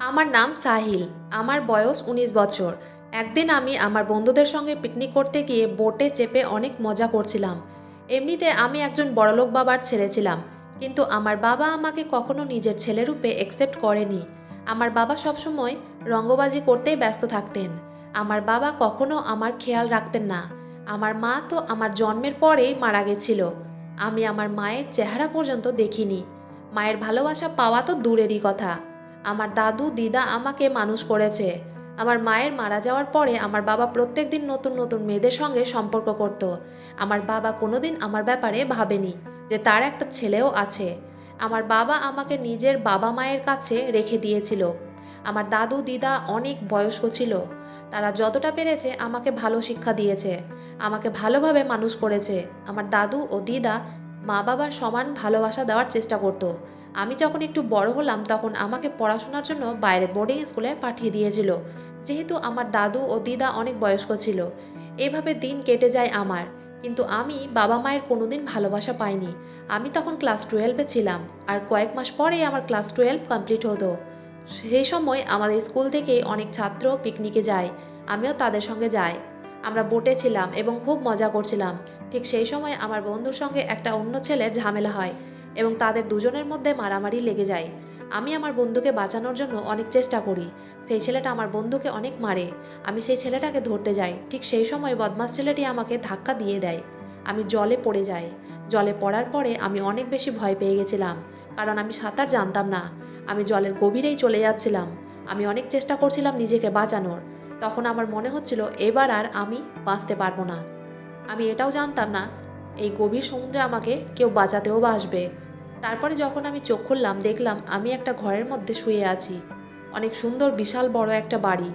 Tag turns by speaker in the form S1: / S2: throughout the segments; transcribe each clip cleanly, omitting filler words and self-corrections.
S1: আমার নাম সাহিল। আমার বয়স ১৯ বছর। একদিন আমি আমার বন্ধুদের সঙ্গে পিকনিক করতে গিয়ে বোটে চেপে অনেক মজা করছিলাম। এমনিতে আমি একজন বড়লোক বাবার ছেলে ছিলাম, কিন্তু আমার বাবা আমাকে কখনো নিজের ছেলেরূপে একসেপ্ট করেনি। আমার বাবা সবসময় রঙ্গবাজি করতেই ব্যস্ত থাকতেন। আমার বাবা কখনো আমার খেয়াল রাখতেন না। আমার মা তো আমার জন্মের পরেই মারা গেছিল। আমি আমার মায়ের চেহারা পর্যন্ত দেখিনি। মায়ের ভালোবাসা পাওয়া তো দূরেরই কথা। আমার দাদু দিদা আমাকে মানুষ করেছে। আমার মায়ের মারা যাওয়ার পরে আমার বাবা প্রত্যেকদিন নতুন নতুন মেয়েদের সঙ্গে সম্পর্ক করত। আমার বাবা কোনোদিন আমার ব্যাপারে ভাবেনি যে তার একটা ছেলেও আছে। আমার বাবা আমাকে নিজের বাবা মায়ের কাছে রেখে দিয়েছিল। আমার দাদু দিদা অনেক বয়স্ক ছিল। তারা যতটা পেরেছে আমাকে ভালো শিক্ষা দিয়েছে, আমাকে ভালোভাবে মানুষ করেছে। আমার দাদু ও দিদা মা বাবার সমান ভালোবাসা দেওয়ার চেষ্টা করত। আমি যখন একটু বড় হলাম তখন আমাকে পড়াশোনার জন্য বাইরে বোর্ডিং স্কুলে পাঠিয়ে দিয়েছিল, যেহেতু আমার দাদু ও দিদা অনেক বয়স্ক ছিল। এভাবে দিন কেটে যায় আমার, কিন্তু আমি বাবা মায়ের কোনোদিন ভালোবাসা পাইনি। আমি তখন ক্লাস 12-এ ছিলাম, আর কয়েক মাস পরেই আমার ক্লাস 12 কমপ্লিট হতো। সেই সময় আমাদের স্কুল থেকে অনেক ছাত্র পিকনিকে যায়, আমিও তাদের সঙ্গে যাই। আমরা বোটে ছিলাম এবং খুব মজা করছিলাম। ঠিক সেই সময় আমার বন্ধুর সঙ্গে একটা অন্য ছেলের ঝামেলা হয় এবং তাদের দুজনের মধ্যে মারামারি লেগে যায়। আমি আমার বন্ধুকে বাঁচানোর জন্য অনেক চেষ্টা করি। সেই ছেলেটা আমার বন্ধুকে অনেক মারে। আমি সেই ছেলেটাকে ধরতে যাই, ঠিক সেই সময় বদমাস ছেলেটি আমাকে ধাক্কা দিয়ে দেয়। আমি জলে পড়ে যাই। জলে পড়ার পরে আমি অনেক বেশি ভয় পেয়ে গেছিলাম, কারণ আমি সাঁতার জানতাম না। আমি জলের গভীরেই চলে যাচ্ছিলাম। আমি অনেক চেষ্টা করছিলাম নিজেকে বাঁচানোর। তখন আমার মনে হচ্ছিল এবার আর আমি বাঁচতে পারবো না। আমি এটাও জানতাম না এই গভীর সমুদ্রে আমাকে কেউ বাঁচাতেও বা আসবে। তারপরে যখন আমি চোখ খুললাম দেখলাম আমি একটা ঘরের মধ্যে শুয়ে আছি। অনেক সুন্দর বিশাল বড় একটা বাড়ি।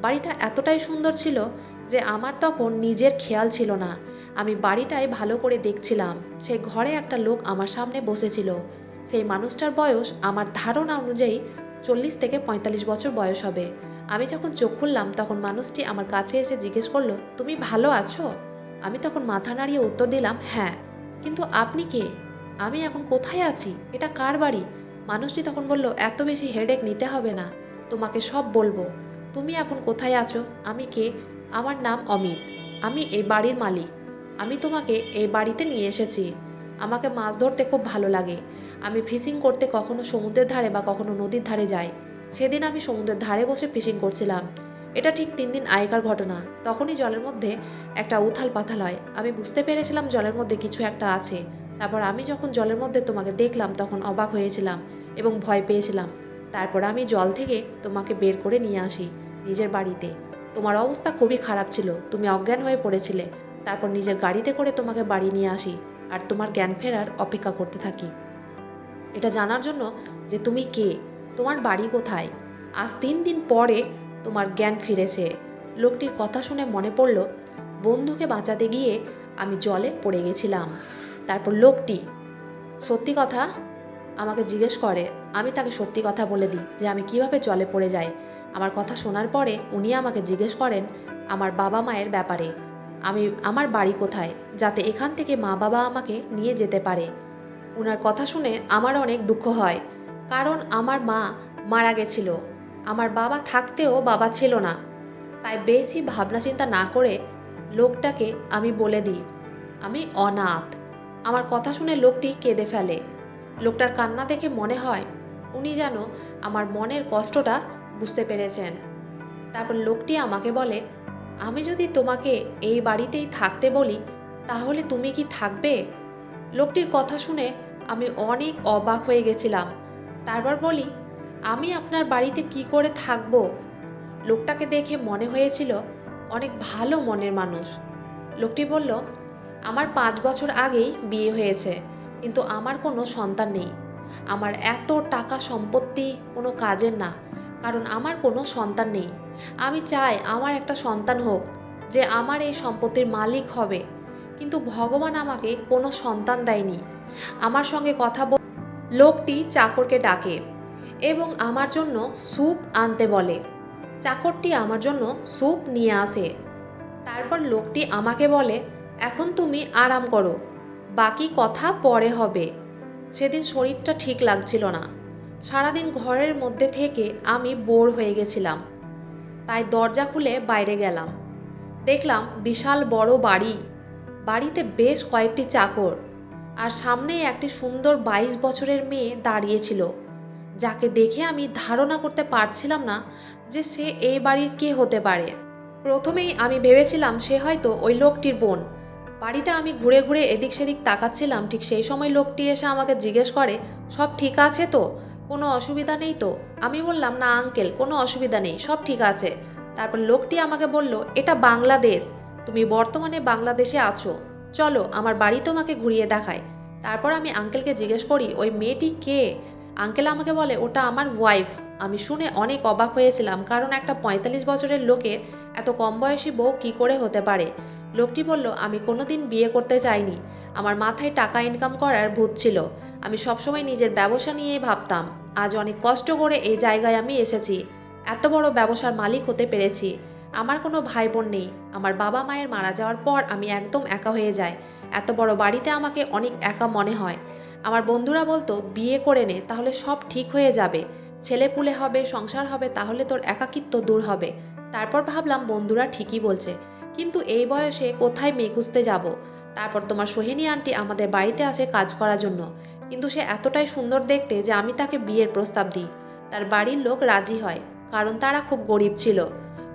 S1: বাড়িটা এতটাই সুন্দর ছিল যে আমার তখন নিজের খেয়াল ছিল না। আমি বাড়িটাই ভালো করে দেখছিলাম। সেই ঘরে একটা লোক আমার সামনে বসেছিল। সেই মানুষটার বয়স আমার ধারণা অনুযায়ী 40 থেকে 45 বছর বয়স হবে। আমি যখন চোখ খুললাম তখন মানুষটি আমার কাছে এসে জিজ্ঞেস করলো, তুমি ভালো আছো? আমি তখন মাথা নাড়িয়ে উত্তর দিলাম, হ্যাঁ। কিন্তু আপনি কে? আমি এখন কোথায় আছি? এটা কার বাড়ি? মানুষটি তখন বলল, এত বেশি হেডেক নিতে হবে না, তোমাকে সব বলবো। তুমি এখন কোথায় আছো? আমি কে? আমার নাম অমিত। আমি এই বাড়ির মালিক। আমি তোমাকে এই বাড়িতে নিয়ে এসেছি। আমাকে মাছ ধরতে খুব ভালো লাগে। আমি ফিশিং করতে কখনো সমুদ্রের ধারে বা কখনো নদীর ধারে যাই। সেদিন আমি সমুদ্রের ধারে বসে ফিশিং করছিলাম। এটা ঠিক 3 দিন আগেকার ঘটনা। তখনই জলের মধ্যে একটা উথাল পাথাল হয়। আমি বুঝতে পেরেছিলাম জলের মধ্যে কিছু একটা আছে। তারপর আমি যখন জলের মধ্যে তোমাকে দেখলাম তখন অবাক হয়েছিলাম এবং ভয় পেয়েছিলাম। তারপর আমি জল থেকে তোমাকে বের করে নিয়ে আসি নিজের বাড়িতে। তোমার অবস্থা খুবই খারাপ ছিল, তুমি অজ্ঞান হয়ে পড়েছিলে। তারপর নিজের গাড়িতে করে তোমাকে বাড়ি নিয়ে আসি আর তোমার জ্ঞান ফেরার অপেক্ষা করতে থাকি, এটা জানার জন্য যে তুমি কে, তোমার বাড়ি কোথায়। আজ 3 দিন পরে তোমার জ্ঞান ফিরেছে। লোকটির কথা শুনে মনে পড়ল বন্ধুকে বাঁচাতে গিয়ে আমি জলে পড়ে গেছিলাম। তারপর লোকটি সত্যি কথা আমাকে জিজ্ঞেস করে। আমি তাকে সত্যি কথা বলে দিই যে আমি কিভাবে জলে পড়ে যাই। আমার কথা শোনার পরে উনি আমাকে জিজ্ঞেস করেন আমার বাবা মায়ের ব্যাপারে, আমার বাড়ি কোথায়, যাতে এখান থেকে মা বাবা আমাকে নিয়ে যেতে পারে। ওনার কথা শুনে আমার অনেক দুঃখ হয়, কারণ আমার মা মারা গেছিল। আমার বাবা থাকতেও বাবা ছিল না। তাই বেশি ভাবনা চিন্তা না করে লোকটাকে আমি বলে দিই আমি অনাথ। আমার কথা শুনে লোকটি কেঁদে ফেলে। লোকটার কান্না দেখে মনে হয় উনি যেন আমার মনের কষ্টটা বুঝতে পেরেছেন। তারপর লোকটি আমাকে বলে, আমি যদি তোমাকে এই বাড়িতেই থাকতে বলি তাহলে তুমি কি থাকবে? লোকটির কথা শুনে আমি অনেক অবাক হয়ে গেছিলাম। তারপর বলি, আমি আপনার বাড়িতে কি করে থাকবো? লোকটাকে দেখে মনে হয়েছিল অনেক ভালো মনের মানুষ। লোকটি বলল, আমার 5 বছর আগেই বিয়ে হয়েছে, কিন্তু আমার কোনো সন্তান নেই। আমার এত টাকা সম্পত্তি কোনো কাজের না, কারণ আমার কোনো সন্তান নেই। আমি চাই আমার একটা সন্তান হোক যে আমার এই সম্পত্তির মালিক হবে, কিন্তু ভগবান আমাকে কোনো সন্তান দেয়নি। আমার সঙ্গে কথা লোকটি চাকরকে ডাকে এবং আমার জন্য স্যুপ আনতে বলে। চাকরটি আমার জন্য স্যুপ নিয়ে আসে। তারপর লোকটি আমাকে বলে, এখন তুমি আরাম করো, বাকি কথা পরে হবে। সেদিন শরীরটা ঠিক লাগছিল না। সারাদিন ঘরের মধ্যে থেকে আমি বোর হয়ে গেছিলাম, তাই দরজা খুলে বাইরে গেলাম। দেখলাম বিশাল বড় বাড়ি, বাড়িতে বেশ কয়েকটি চাকর, আর সামনেই একটি সুন্দর 22 বছরের মেয়ে দাঁড়িয়েছিল, যাকে দেখে আমি ধারণা করতে পারছিলাম না যে সে এই বাড়ির কে হতে পারে। প্রথমেই আমি ভেবেছিলাম সে হয়তো ওই লোকটির বোন। বাড়িটা আমি ঘুরে ঘুরে এদিক সেদিক তাকাচ্ছিলাম, ঠিক সেই সময় লোকটি এসে আমাকে জিজ্ঞেস করে, সব ঠিক আছে তো, কোনো অসুবিধা নেই তো? আমি বললাম, না আঙ্কেল, কোনো অসুবিধা নেই, সব ঠিক আছে। তারপর লোকটি আমাকে বলল, এটা বাংলাদেশ, তুমি বর্তমানে বাংলাদেশে আছো, চলো আমার বাড়ি তোমাকে ঘুরিয়ে দেখায়। তারপর আমি আঙ্কেলকে জিজ্ঞেস করি, ওই মেয়েটি কে? আঙ্কেল আমাকে বলে, ওটা আমার ওয়াইফ। আমি শুনে অনেক অবাক হয়েছিলাম, কারণ একটা 45 বছরের লোকের এত কম বয়সী বউ কী করে হতে পারে। লোকটি বলল, আমি কোনোদিন বিয়ে করতে চাইনি, আমার মাথায় টাকা ইনকাম করার ভূত ছিল, আমি সবসময় নিজের ব্যবসা নিয়েই ভাবতাম। আজ অনেক কষ্ট করে এই জায়গায় আমি এসেছি, এত বড় ব্যবসার মালিক হতে পেরেছি। আমার কোনো ভাই বোন নেই, আমার বাবা মায়ের মারা যাওয়ার পর আমি একদম একা হয়ে যাই। এত বড় বাড়িতে আমাকে অনেক একা মনে হয়। আমার বন্ধুরা বলতো, বিয়ে করে নে, তাহলে সব ঠিক হয়ে যাবে, ছেলেপুলে হবে, সংসার হবে, তাহলে তোর একাকিত্ব দূর হবে। তারপর ভাবলাম বন্ধুরা ঠিকই বলছে, কিন্তু এই বয়সে কোথায় মেয়ে খুঁজতে যাব? তারপর তোমার সোহিনী আন্টি আমাদের বাড়িতে আসে কাজ করার জন্য, কিন্তু সে এতটাই সুন্দর দেখতে যে আমি তাকে বিয়ের প্রস্তাব দিই। তার বাড়ির লোক রাজি হয়, কারণ তারা খুব গরিব ছিল।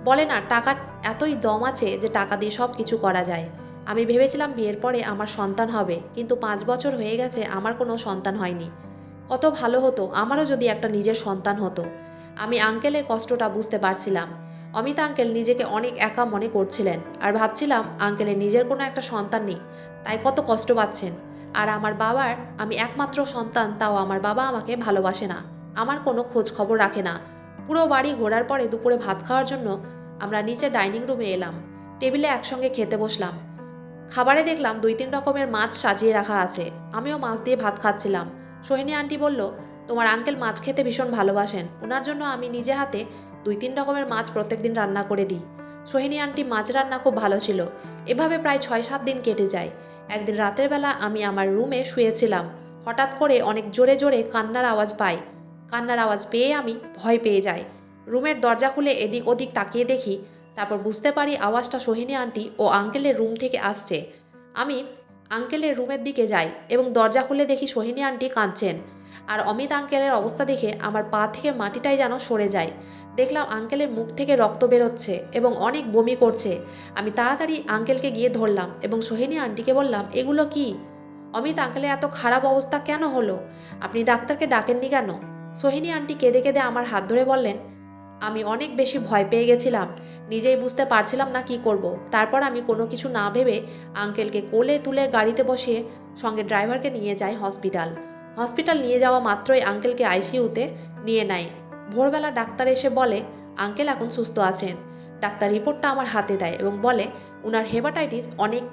S1: বলে না, টাকার এতই দম আছে যে টাকা দিয়ে সব কিছু করা যায়। আমি ভেবেছিলাম বিয়ের পরে আমার সন্তান হবে, কিন্তু 5 বছর হয়ে গেছে আমার কোনো সন্তান হয়নি। কত ভালো হতো আমারও যদি একটা নিজের সন্তান হতো। আমি আঙ্কেলের কষ্টটা বুঝতে পারছিলাম। অমিত আঙ্কেল নিজেকে অনেক একা মনে করছিলেন, আর ভাবছিলাম আঙ্কেলের নিজের কোনো একটা সন্তান নেই, তাই কত কষ্ট পাচ্ছেন। আর আমার বাবার, আমি একমাত্র সন্তান, তাও আমার বাবা আমাকে ভালোবাসে না, আমার কোনো খোঁজ খবর রাখে না। পুরো বাড়ি ঘোরার পরে দুপুরে ভাত খাওয়ার জন্য আমরা নিচে ডাইনিং রুমে এলাম, টেবিলে একসঙ্গে খেতে বসলাম। খাবারে দেখলাম 2-3 রকমের মাছ সাজিয়ে রাখা আছে, আমিও মাছ দিয়ে ভাত খাচ্ছিলাম। সোহিনী আন্টি বলল, তোমার আঙ্কেল মাছ খেতে ভীষণ ভালোবাসেন, ওনার জন্য আমি নিজে হাতে 2-3 রকমের মাছ প্রত্যেকদিন রান্না করে দিই। সোহিনী আন্টি মাছ রান্না খুব ভালো ছিল। এভাবে প্রায় 6-7 দিন কেটে যায়। একদিন রাতের বেলা আমি আমার রুমে শুয়েছিলাম, হঠাৎ করে অনেক জোরে জোরে কান্নার আওয়াজ পাই। কান্নার আওয়াজ পেয়ে আমি ভয় পেয়ে যাই। রুমের দরজা খুলে এদিক ওদিক তাকিয়ে দেখি, তারপর বুঝতে পারি আওয়াজটা সোহিনী আন্টি ও আঙ্কেলের রুম থেকে আসছে। আমি আঙ্কেলের রুমের দিকে যাই এবং দরজা খুলে দেখি সোহিনী আন্টি কাঁদছেন। আর অমিত আঙ্কেলের অবস্থা দেখে আমার পা থেকে মাটিটাই যেন সরে যায়। দেখলাম আঙ্কেলের মুখ থেকে রক্ত বেরোচ্ছে এবং অনেক বমি করছে। আমি তাড়াতাড়ি আঙ্কেলকে গিয়ে ধরলাম এবং সোহিনী আন্টিকে বললাম, এগুলো কি? অমিত, আঙ্কেলের এত খারাপ অবস্থা কেন হলো? আপনি ডাক্তারকে ডাকেননি কেন? সোহিনী আন্টি কেঁদে কেঁদে আমার হাত ধরে বললেন, আমি অনেক বেশি ভয় পেয়ে গেছিলাম, নিজেই বুঝতে পারছিলাম না কি করব। তারপর আমি কোনো কিছু না ভেবে আঙ্কেলকে কোলে তুলে গাড়িতে বসিয়ে সঙ্গে ড্রাইভারকে নিয়ে যাই হসপিটাল। হসপিটাল নিয়ে যাওয়া মাত্রই আঙ্কেলকে আইসিইউতে নিয়ে নেয়। ভোরবেলা ডাক্তার এসে বলে, আঙ্কেল এখন সুস্থ আছেন। ডাক্তার রিপোর্টটা আমার হাতে দেয় এবং বলে, উনার হেপাটাইটিস অনেক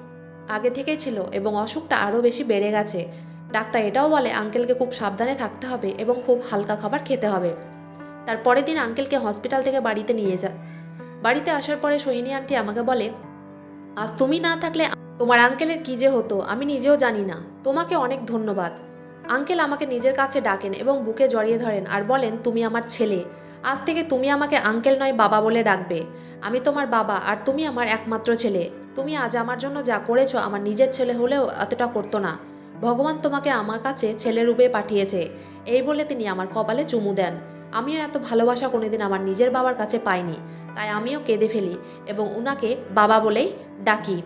S1: আগে থেকেই ছিল এবং অসুখটা আরও বেশি বেড়ে গেছে। ডাক্তার এটাও বলে আঙ্কেলকে খুব সাবধানে থাকতে হবে এবং খুব হালকা খাবার খেতে হবে। তার পরের দিন আঙ্কেলকে হসপিটাল থেকে বাড়িতে নিয়ে যায়। বাড়িতে আসার পরে সোহিনী আন্টি আমাকে বলে, আজ তুমি না থাকলে তোমার আঙ্কেলের কী যে হতো আমি নিজেও জানি না, তোমাকে অনেক ধন্যবাদ। আঙ্কেল আমাকে নিজের কাছে ডাকেন এবং বুকে জড়িয়ে ধরেন আর বলেন, তুমি আমার ছেলে, আজ থেকে তুমি আমাকে আঙ্কেল নয় বাবা বলে ডাকবে। আমি তোমার বাবা আর তুমি আমার একমাত্র ছেলে। তুমি আজ আমার জন্য যা করেছো আমার নিজের ছেলে হলেও এতটা করতো না। ভগবান তোমাকে আমার কাছে ছেলে রূপে পাঠিয়েছে। এই বলে তিনি আমার কপালে চুমু দেন। আমিও এত ভালোবাসা কোনোদিন আমার নিজের বাবার কাছে পাইনি, তাই আমিও কেঁদে ফেলি এবং উনাকে বাবা বলেই ডাকি।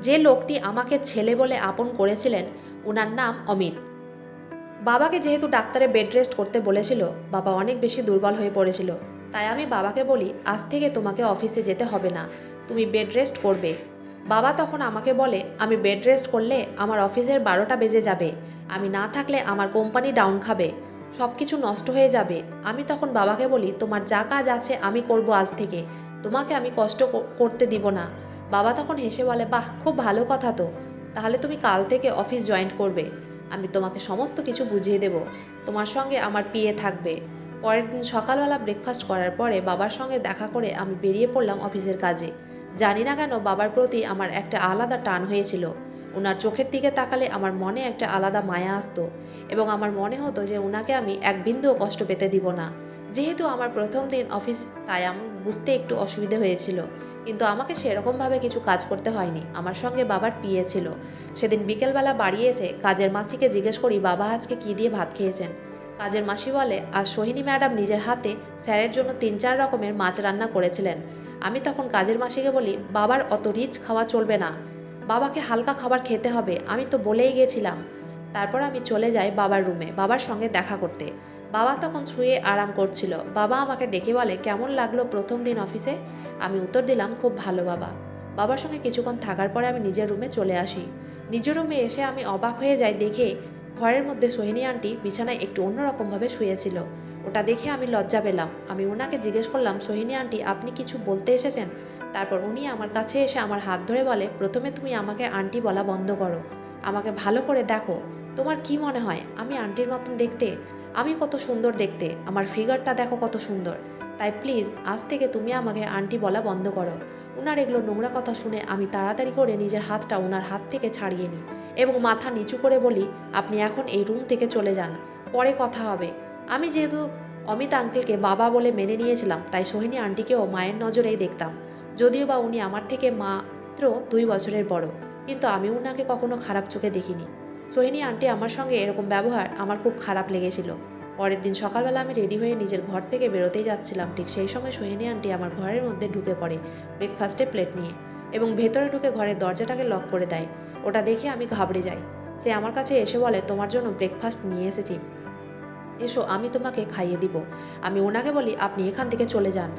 S1: যে লোকটি আমাকে ছেলে বলে আপন করেছিলেন, উনার নাম অমিত। বাবাকে যেহেতু ডাক্তারে বেড রেস্ট করতে বলেছিল, বাবা অনেক বেশি দুর্বল হয়ে পড়েছিল, তাই আমি বাবাকে বলি, আজ থেকে তোমাকে অফিসে যেতে হবে না, তুমি বেড রেস্ট করবে। বাবা তখন আমাকে বলে, আমি বেড রেস্ট করলে আমার অফিসের 12টা বেজে যাবে, আমি না থাকলে আমার কোম্পানি ডাউন খাবে, সব কিছু নষ্ট হয়ে যাবে। আমি তখন বাবাকে বলি, তোমার যা কাজ আছে আমি করব আজ থেকে, তোমাকে আমি কষ্ট করতে দিব না। বাবা তখন হেসে বলে, বাহ, খুব ভালো কথা তো, তাহলে তুমি কাল থেকে অফিস জয়েন করবে, আমি তোমাকে সমস্ত কিছু বুঝিয়ে দেব, তোমার সঙ্গে আমার পিএ থাকবে। পরের দিন সকালবেলা ব্রেকফাস্ট করার পরে বাবার সঙ্গে দেখা করে আমি বেরিয়ে পড়লাম অফিসের কাজে। জানি না কেন বাবার প্রতি আমার একটা আলাদা টান হয়েছিল। ওনার চোখের দিকে তাকালে আমার মনে একটা আলাদা মায়া আসতো এবং আমার মনে হতো যে ওনাকে আমি এক বিন্দুও কষ্ট পেতে দিব না। যেহেতু আমার প্রথম দিন অফিস, তাই আমার বুঝতে একটু অসুবিধে হয়েছিল, কিন্তু আমাকে সেরকমভাবে কিছু কাজ করতে হয়নি। আমার সঙ্গে বাবার পিএ ছিল। সেদিন বিকেলবেলা বাড়ি এসে কাজের মাসিকে জিজ্ঞেস করি বাবা আজকে কী দিয়ে ভাত খেয়েছেন। কাজের মাসি বলে আজ সোহিনী ম্যাডাম নিজের হাতে স্যারের জন্য 3-4 রকমের মাছ রান্না করেছিলেন। আমি তখন কাজের মাসিকে বলি বাবার অত রিচ খাওয়া চলবে না, বাবাকে হালকা খাবার খেতে হবে, আমি তো বলেই গেছিলাম। তারপর আমি চলে যাই বাবার রুমে বাবার সঙ্গে দেখা করতে। বাবা তখন শুয়ে আরাম করছিল। বাবা আমাকে ডেকে বলে কেমন লাগলো প্রথম দিন অফিসে। আমি উত্তর দিলাম খুব ভালো বাবা। বাবার সঙ্গে কিছুক্ষণ থাকার পরে আমি নিজের রুমে চলে আসি। নিজের রুমে এসে আমি অবাক হয়ে যাই দেখে ঘরের মধ্যে সোহিনী আন্টি বিছানায় একটু অন্যরকমভাবে শুয়েছিল। ওটা দেখে আমি লজ্জা পেলাম। আমি ওনাকে জিজ্ঞেস করলাম সোহিনী আন্টি আপনি কিছু বলতে এসেছেন? তারপর উনি আমার কাছে এসে আমার হাত ধরে বলে প্রথমে তুমি আমাকে আন্টি বলা বন্ধ করো, আমাকে ভালো করে দেখো। তোমার কি মনে হয় আমি আন্টির মতন দেখতে? আমি কত সুন্দর দেখতে, আমার ফিগারটা দেখো কত সুন্দর। তাই প্লিজ আজ থেকে তুমি আমাকে আন্টি বলা বন্ধ করো। ওনার এগুলো নোংরা কথা শুনে আমি তাড়াতাড়ি করে নিজের হাতটা ওনার হাত থেকে ছাড়িয়ে নিই এবং মাথা নিচু করে বলি আপনি এখন এই রুম থেকে চলে যান, পরে কথা হবে। আমি যেহেতু অমিত আঙ্কেলকে বাবা বলে মেনে নিয়েছিলাম, তাই সোহিনী আন্টিকেও মায়ের নজরেই দেখতাম। যদিও বা উনি আমার থেকে মাত্র 2 বছরের বড়, কিন্তু আমি ওনাকে কখনো খারাপ চোখে দেখিনি। সোহিনী আন্টি আমার সঙ্গে এরকম ব্যবহার আমার খুব খারাপ লেগেছিল। পরের দিন সকালবেলা আমি রেডি হয়ে নিজের ঘর থেকে বেরোতেই যাচ্ছিলাম, ঠিক সেই সময় সোহিনী আন্টি আমার ঘরের মধ্যে ঢুকে পড়ে ব্রেকফাস্টের প্লেট নিয়ে এবং ভেতরে ঢুকে ঘরের দরজাটাকে লক করে দেয়। ওটা দেখে আমি ঘাবড়ে যাই। সে আমার কাছে এসে বলে তোমার জন্য ব্রেকফাস্ট নিয়ে এসেছি, এসো আমি তোমাকে খাইয়ে দিব। আমি ওনাকে বলি আপনি এখান থেকে চলে যান।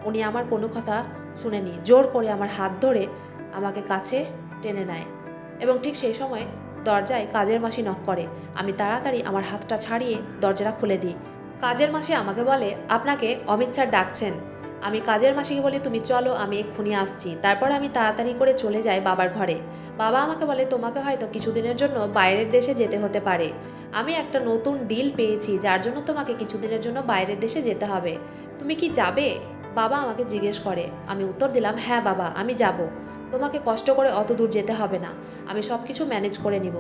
S1: উনি আমার কোনো কথা শুনেনি, জোর করে আমার হাত ধরে আমাকে কাছে টেনে নেয় এবং ঠিক সেই সময় দরজায় কাজের মাসি নক করে। আমি তাড়াতাড়ি আমার হাতটা ছাড়িয়ে দরজাটা খুলে দিই। কাজের মাসি আমাকে বলে আপনাকে অমিত স্যার ডাকছেন। আমি কাজের মাসিকে বলি তুমি চলো আমি এক্ষুনি আসছি। তারপর আমি তাড়াতাড়ি করে চলে যাই বাবার ঘরে। বাবা আমাকে বলে তোমাকে হয়তো কিছুদিনের জন্য বাইরের দেশে যেতে হতে পারে। আমি একটা নতুন ডিল পেয়েছি যার জন্য তোমাকে কিছুদিনের জন্য বাইরের দেশে যেতে হবে। তুমি কি যাবে? বাবা আমাকে জিজ্ঞেস করে। আমি উত্তর দিলাম হ্যাঁ বাবা আমি যাব। তোমাকে কষ্ট করে অত দূর যেতে হবে না, আমি সব কিছু ম্যানেজ করে নিব।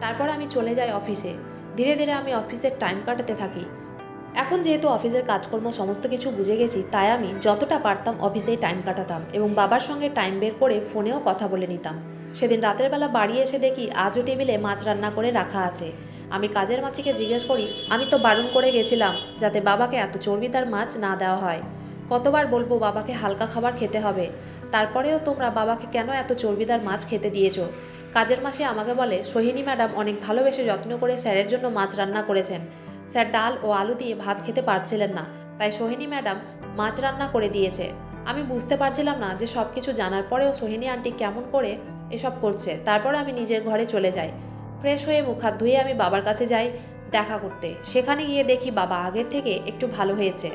S1: তারপর আমি চলে যাই অফিসে। ধীরে ধীরে আমি অফিসের টাইম কাটাতে থাকি। এখন যেহেতু অফিসের কাজকর্ম সমস্ত কিছু বুঝে গেছি, তাই আমি যতটা পারতাম অফিসেই টাইম কাটাতাম এবং বাবার সঙ্গে টাইম বের করে ফোনেও কথা বলে নিতাম। সেদিন রাতের বেলা বাড়ি এসে দেখি আজও টেবিলে মাছ রান্না করে রাখা আছে। আমি কাজের মাসিকে জিজ্ঞেস করি আমি তো বারণ করে গেছিলাম যাতে বাবাকে এত চর্বিদার মাছ না দেওয়া হয়। কতবার বলবো বাবাকে হালকা খাবার খেতে হবে, তারপরেও তোমরা বাবাকে কেন এত চর্বিদার মাছ খেতে দিয়েছো? কাজের মাসি আমাকে বলে সোহিনী ম্যাডাম অনেক ভালোবেসে যত্ন করে স্যারের জন্য মাছ রান্না করেছেন। স্যার ডাল ও আলু দিয়ে ভাত খেতে পারছিলেন না, তাই সোহিনী ম্যাডাম মাছ রান্না করে দিয়েছে। আমি বুঝতে পারছিলাম না যে সব কিছু জানার পরেও সোহিনী আন্টি কেমন করে এসব করছে। তারপর আমি নিজের ঘরে চলে যাই। ফ্রেশ হয়ে মুখ হাত ধুয়ে আমি বাবার কাছে যাই দেখা করতে। সেখানে গিয়ে দেখি বাবা আগের থেকে একটু ভালো হয়েছে।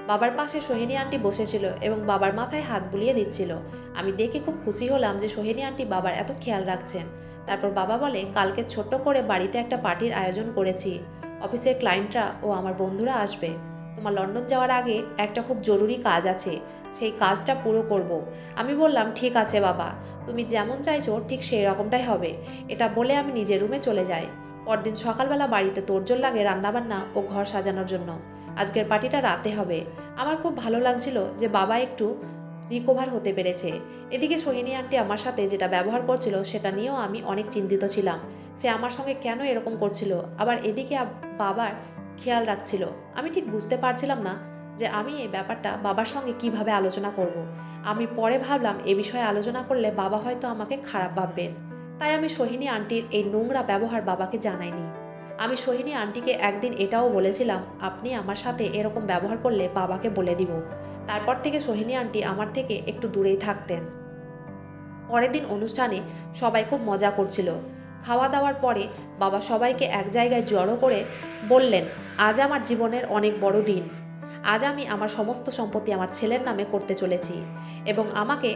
S1: বাবার পাশে সোহিনী আন্টি বসেছিল এবং বাবার মাথায় হাত বুলিয়ে দিচ্ছিল। আমি দেখে খুব খুশি হলাম যে সোহিনী আন্টি বাবার এত খেয়াল রাখছেন। তারপর বাবা বলে কালকে ছোট্ট করে বাড়িতে একটা পার্টির আয়োজন করেছি, অফিসের ক্লায়েন্টরা ও আমার বন্ধুরা আসবে। তোমার লন্ডন যাওয়ার আগে একটা খুব জরুরি কাজ আছে, সেই কাজটা পুরো করব। আমি বললাম ঠিক আছে বাবা, তুমি যেমন চাইছো ঠিক সেই রকমটাই হবে। এটা বলে আমি নিজের রুমে চলে যাই। পরদিন সকালবেলা বাড়িতে তোড়জোড় লাগে রান্নাবান্না ও ঘর সাজানোর জন্য। আজকের পার্টিটা রাতে হবে। আমার খুব ভালো লাগছিল যে বাবা একটু রিকভার হতে পেরেছে। এদিকে সোহিনী আন্টি আমার সাথে যেটা ব্যবহার করছিল সেটা নিয়েও আমি অনেক চিন্তিত ছিলাম। সে আমার সঙ্গে কেন এরকম করছিল, আবার এদিকে বাবার খেয়াল রাখছিল। আমি ঠিক বুঝতে পারছিলাম না যে আমি এই ব্যাপারটা বাবার সঙ্গে কিভাবে আলোচনা করব। আমি পরে ভাবলাম এ বিষয়ে আলোচনা করলে বাবা হয়তো আমাকে খারাপ ভাববেন, তাই আমি সোহিনী আন্টির এই নোংরা ব্যবহার বাবাকে জানাইনি। আমি সোহিনী আন্টিকে একদিন এটাও বলেছিলাম আপনি আমার সাথে এরকম ব্যবহার করলে বাবাকে বলে দিব। তারপর থেকে সোহিনী আন্টি আমার থেকে একটু দূরেই থাকতেন। পরের দিন অনুষ্ঠানে সবাই খুব মজা করছিল। খাওয়া দাওয়ার পরে বাবা সবাইকে এক জায়গায় জড়ো করে বললেন আজ আমার জীবনের অনেক বড় দিন। আজ আমি আমার সমস্ত সম্পত্তি আমার ছেলের নামে করতে চলেছি এবং আমাকে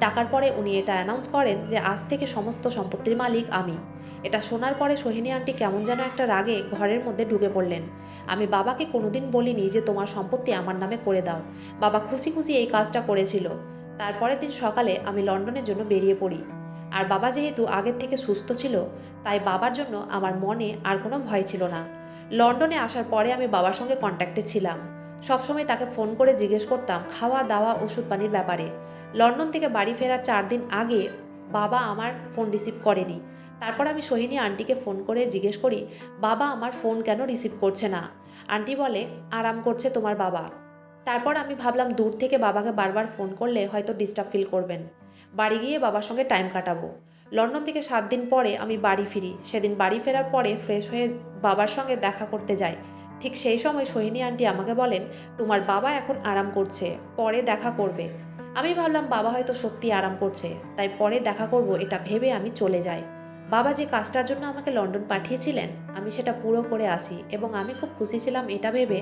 S1: ডাকার পরে উনি এটা অ্যানাউন্স করেন যে আজ থেকে সমস্ত সম্পত্তির মালিক আমি। এটা শোনার পরে সোহিনী আন্টি কেমন যেন একটা রাগে ঘরের মধ্যে ঢুকে পড়লেন। আমি বাবাকে কোনোদিন বলিনি যে তোমার সম্পত্তি আমার নামে করে দাও। বাবা খুশি খুশি এই কাজটা করেছিল। তারপরের দিন সকালে আমি লন্ডনের জন্য বেরিয়ে পড়ি। আর বাবা যেহেতু আগের থেকে সুস্থ ছিল, তাই বাবার জন্য আমার মনে আর কোনো ভয় ছিল না। লন্ডনে আসার পরে আমি বাবার সঙ্গে কন্ট্যাক্টে ছিলাম। সবসময় তাকে ফোন করে জিজ্ঞেস করতাম খাওয়া দাওয়া ওষুধ পানির ব্যাপারে। লন্ডন থেকে বাড়ি ফেরার 4 দিন আগে বাবা আমার ফোন রিসিভ করেনি। তারপর আমি সোহিনী আন্টিকে ফোন করে জিজ্ঞেস করি, বাবা আমার ফোন কেন রিসিভ করছে না? আন্টি বলে, আরাম করছে তোমার বাবা। তারপর আমি ভাবলাম দূর থেকে বাবাকে বারবার ফোন করলে হয়তো ডিস্টার্ব ফিল করবেন। বাড়ি গিয়ে বাবার সঙ্গে টাইম কাটাবো। লন্ডন থেকে 7 দিন পরে আমি বাড়ি ফিরি। সেদিন বাড়ি ফেরার পরে ফ্রেশ হয়ে বাবার সঙ্গে দেখা করতে যাই। ঠিক সেই সময় সোহিনী আন্টি আমাকে বলেন, তোমার বাবা এখন আরাম করছে, পরে দেখা করবে। আমি ভাবলাম বাবা হয়তো সত্যি আরাম করছে, তাই পরে দেখা করব এটা ভেবে আমি চলে যাই। বাবা যে কাজটার জন্য আমাকে লন্ডন পাঠিয়েছিলেন আমি সেটা পুরো করে আসি এবং আমি খুব খুশি ছিলাম এটা ভেবে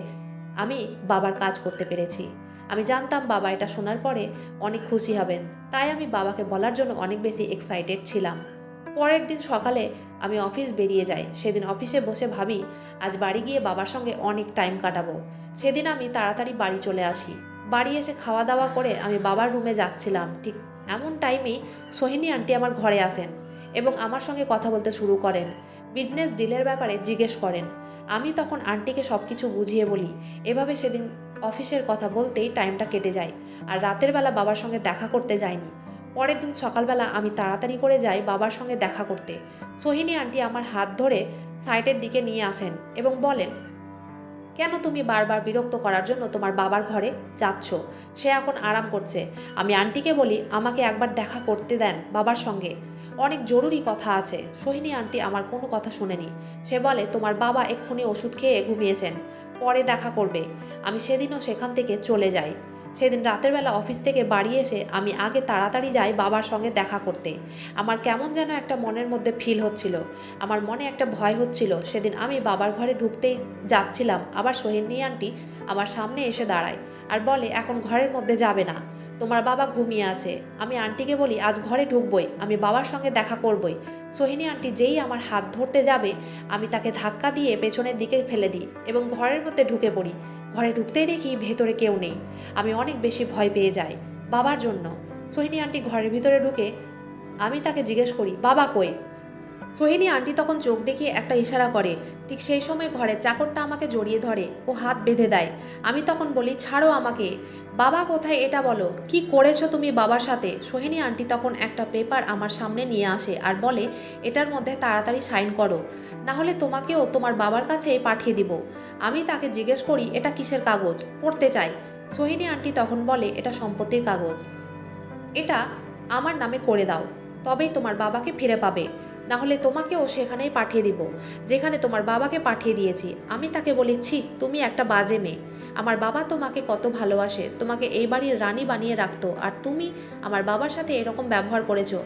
S1: আমি বাবার কাজ করতে পেরেছি। আমি জানতাম বাবা এটা শোনার পরে অনেক খুশি হবেন, তাই আমি বাবাকে বলার জন্য অনেক বেশি এক্সাইটেড ছিলাম। পরের দিন সকালে আমি অফিস বেরিয়ে যাই। সেদিন অফিসে বসে ভাবি আজ বাড়ি গিয়ে বাবার সঙ্গে অনেক টাইম কাটাবো। সেদিন আমি তাড়াতাড়ি বাড়ি চলে আসি। বাড়ি এসে খাওয়া দাওয়া করে আমি বাবার রুমে যাচ্ছিলাম, ঠিক এমন টাইমেই সোহিনী আন্টি আমার ঘরে আসেন এবং আমার সঙ্গে কথা বলতে শুরু করেন। বিজনেস ডিলের ব্যাপারে জিজ্ঞেস করেন। আমি তখন আন্টিকে সব কিছু বুঝিয়ে বলি। এভাবে সেদিন অফিসের কথা বলতেই টাইমটা কেটে যায়, আর রাতের বেলা বাবার সঙ্গে দেখা করতে যাইনি। পরের দিন সকালবেলা আমি তাড়াতাড়ি করে যাই বাবার সঙ্গে দেখা করতে। সোহিনী আন্টি আমার হাত ধরে সাইটের দিকে নিয়ে আসেন এবং বলেন, কেন তুমি বারবার বিরক্ত করার জন্য তোমার বাবার ঘরে যাচ্ছ? সে এখন আরাম করছে। আমি আন্টিকে বলি আমাকে একবার দেখা করতে দেন বাবার সঙ্গে, অনেক জরুরি কথা আছে। সোহিনী আন্টি আমার কোনো কথা শুনেনি। সে বলে, তোমার বাবা এক্ষুনি ওষুধ খেয়ে ঘুমিয়েছেন, পরে দেখা করবে। আমি সেদিনও সেখান থেকে চলে যাই। সেদিন রাতের বেলা অফিস থেকে বাড়ি এসে আমি আগে তাড়াতাড়ি যাই বাবার সঙ্গে দেখা করতে। আমার কেমন যেন একটা মনের মধ্যে ফিল হচ্ছিল, আমার মনে একটা ভয় হচ্ছিল। সেদিন আমি বাবার ঘরে ঢুকতেই যাচ্ছিলাম, আবার সোহিনী আন্টি আমার সামনে এসে দাঁড়ায় আর বলে, এখন ঘরের মধ্যে যাবে না, তোমার বাবা ঘুমিয়ে আছে। আমি আন্টিকে বলি আজ ঘরে ঢুকবই, আমি বাবার সঙ্গে দেখা করবই। সোহিনী আন্টি যেই আমার হাত ধরতে যাবে আমি তাকে ধাক্কা দিয়ে পেছনের দিকে ফেলে দিই এবং ঘরের মধ্যে ঢুকে পড়ি। ঘরে ঢুকতেই দেখি ভেতরে কেউ নেই। আমি অনেক বেশি ভয় পেয়ে যাই বাবার জন্য। সোহিনী আন্টি ঘরের ভিতরে ঢুকে আমি তাকে জিজ্ঞেস করি, বাবা কই? সোহিনী আন্টি তখন চোখ দেখিয়ে একটা ইশারা করে। ঠিক সেই সময় ঘরের চাকরটা আমাকে জড়িয়ে ধরে ও হাত বেঁধে দেয়। আমি তখন বলি, ছাড়ো আমাকে। বাবা কোথায় এটা বলো, কি করেছো তুমি বাবার সাথে? সোহিনী আন্টি তখন একটা পেপার আমার সামনে নিয়ে আসে আর বলে, এটার মধ্যে তাড়াতাড়ি সাইন করো, না হলে তোমাকেও তোমার বাবার কাছে পাঠিয়ে দিব। আমি তাকে জিজ্ঞেস করি, এটা কিসের কাগজ? পড়তে চাই। সোহিনী আন্টি তখন বলে, এটা সম্পত্তির কাগজ, এটা আমার নামে করে দাও, তবেই তোমার বাবাকে ফিরে পাবে, না হলে তোমাকেও সেখানেই পাঠিয়ে দিব যেখানে তোমার বাবাকে পাঠিয়ে দিয়েছি। আমি তাকে বলেছি, তুমি একটা বাজে মেয়ে, আমার বাবা তোমাকে কত ভালোবাসে, তোমাকে এই বাড়ির রানী বানিয়ে রাখতো, আর তুমি আমার বাবার সাথে এরকম ব্যবহার করেছো।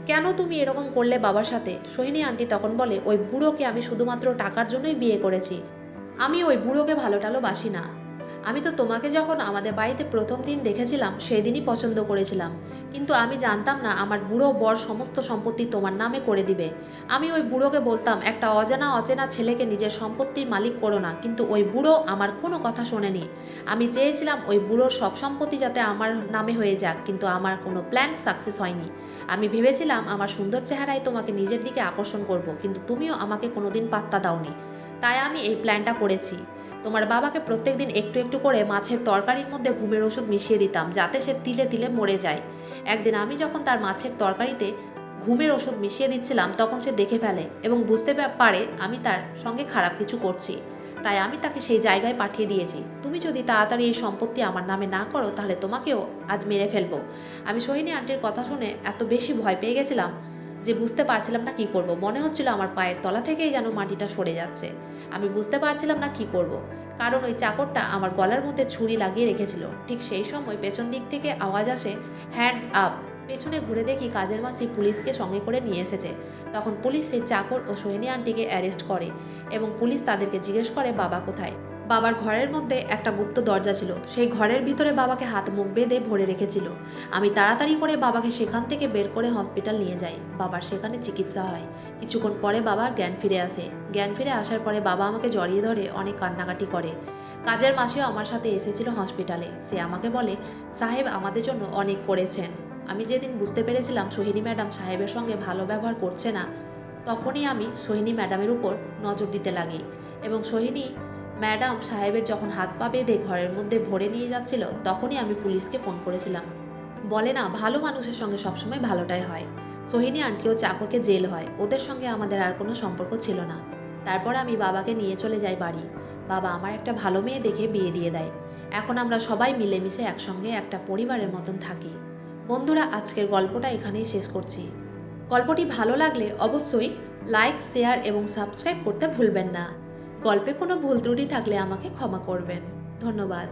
S1: কেন তুমি এরকম করলে বাবার সাথে? সোহিনী আন্টি তখন বলে, ওই বুড়োকে আমি শুধুমাত্র টাকার জন্যই বিয়ে করেছি, আমি ওই বুড়োকে ভালো টালোবাসি না। আমি তো তোমাকে যখন আমাদের বাড়িতে প্রথম দিন দেখেছিলাম সেই দিনই পছন্দ করেছিলাম, কিন্তু আমি জানতাম না আমার বুড়ো বর সমস্ত সম্পত্তি তোমার নামে করে দিবে। আমি ওই বুড়োকে বলতাম একটা অজানা অচেনা ছেলেকে নিজের সম্পত্তির মালিক করো না, কিন্তু ওই বুড়ো আমার কোনো কথা শোনেনি। আমি চেয়েছিলাম ওই বুড়োর সব সম্পত্তি যাতে আমার নামে হয়ে যাক, কিন্তু আমার কোনো প্ল্যান সাকসেস হয়নি। আমি ভেবেছিলাম আমার সুন্দর চেহারায় তোমাকে নিজের দিকে আকর্ষণ করব, কিন্তু তুমিও আমাকে কোনোদিন পাত্তা দাওনি, তাই আমি এই প্ল্যানটা করেছি। তোমার বাবাকে প্রত্যেকদিন একটু একটু করে মাছের তরকারির মধ্যে ঘুমের ওষুধ মিশিয়ে দিতাম যাতে সে তিলে তিলে মরে যায়। একদিন আমি যখন তার মাছের তরকারিতে ঘুমের ওষুধ মিশিয়ে দিচ্ছিলাম তখন সে দেখে ফেলে এবং বুঝতে পারে আমি তার সঙ্গে খারাপ কিছু করছি, তাই আমি তাকে সেই জায়গায় পাঠিয়ে দিয়েছি। তুমি যদি তাড়াতাড়ি এই সম্পত্তি আমার নামে না করো তাহলে তোমাকেও আজ মেরে ফেলবো। আমি সোহিনী আন্টির কথা শুনে এত বেশি ভয় পেয়ে গেছিলাম যে বুঝতে পারছিলাম না কি করব। মনে হচ্ছিল আমার পায়ের তলা থেকেই যেন মাটিটা সরে যাচ্ছে। আমি বুঝতে পারছিলাম না কি করব, কারণ ওই চাকরটা আমার গলার মধ্যে ছুরি লাগিয়ে রেখেছিল। ঠিক সেই সময় পেছন দিক থেকে আওয়াজ আসে, হ্যান্ডস আপ। পেছনে ঘুরে দেখি কাজের মাসি পুলিশকে সঙ্গে করে নিয়ে এসেছে। তখন পুলিশ সেই চাকর ও সোহিনী আন্টিকে অ্যারেস্ট করে এবং পুলিশ তাদেরকে জিজ্ঞেস করে বাবা কোথায়। বাবার ঘরের মধ্যে একটা গুপ্ত দরজা ছিল, সেই ঘরের ভিতরে বাবাকে হাত মুখ বেঁধে ভরে রেখেছিল। আমি তাড়াতাড়ি করে বাবাকে সেখান থেকে বের করে হসপিটাল নিয়ে যাই। বাবার সেখানে চিকিৎসা হয়। কিছুক্ষণ পরে বাবার জ্ঞান ফিরে আসে। জ্ঞান ফিরে আসার পরে বাবা আমাকে জড়িয়ে ধরে অনেক কান্নাকাটি করে। কাজের মাসিও আমার সাথে এসেছিল হসপিটালে। সে আমাকে বলে, সাহেব আমাদের জন্য অনেক করেছেন, আমি যেদিন বুঝতে পেরেছিলাম সোহিনী ম্যাডাম সাহেবের সঙ্গে ভালো ব্যবহার করছে না, তখনই আমি সোহিনী ম্যাডামের উপর নজর দিতে লাগি এবং সোহিনী ম্যাডাম সাহেবের যখন হাত পা বেঁধে ঘরের মধ্যে ভরে নিয়ে যাচ্ছিল, তখনই আমি পুলিশকে ফোন করেছিলাম। বলে না, ভালো মানুষের সঙ্গে সবসময় ভালোটাই হয়। সোহিনী আন্টি ও চাকরকে জেল হয়, ওদের সঙ্গে আমাদের আর কোনো সম্পর্ক ছিল না। তারপর আমি বাবাকে নিয়ে চলে যাই বাড়ি। বাবা আমার একটা ভালো মেয়ে দেখে বিয়ে দিয়ে দেয়। এখন আমরা সবাই মিলেমিশে একসঙ্গে একটা পরিবারের মতন থাকি। বন্ধুরা, আজকের গল্পটা এখানেই শেষ করছি। গল্পটি ভালো লাগলে অবশ্যই লাইক, শেয়ার এবং সাবস্ক্রাইব করতে ভুলবেন না। গল্পে কোনো ভুল ত্রুটি থাকলে আমাকে ক্ষমা করবেন। ধন্যবাদ।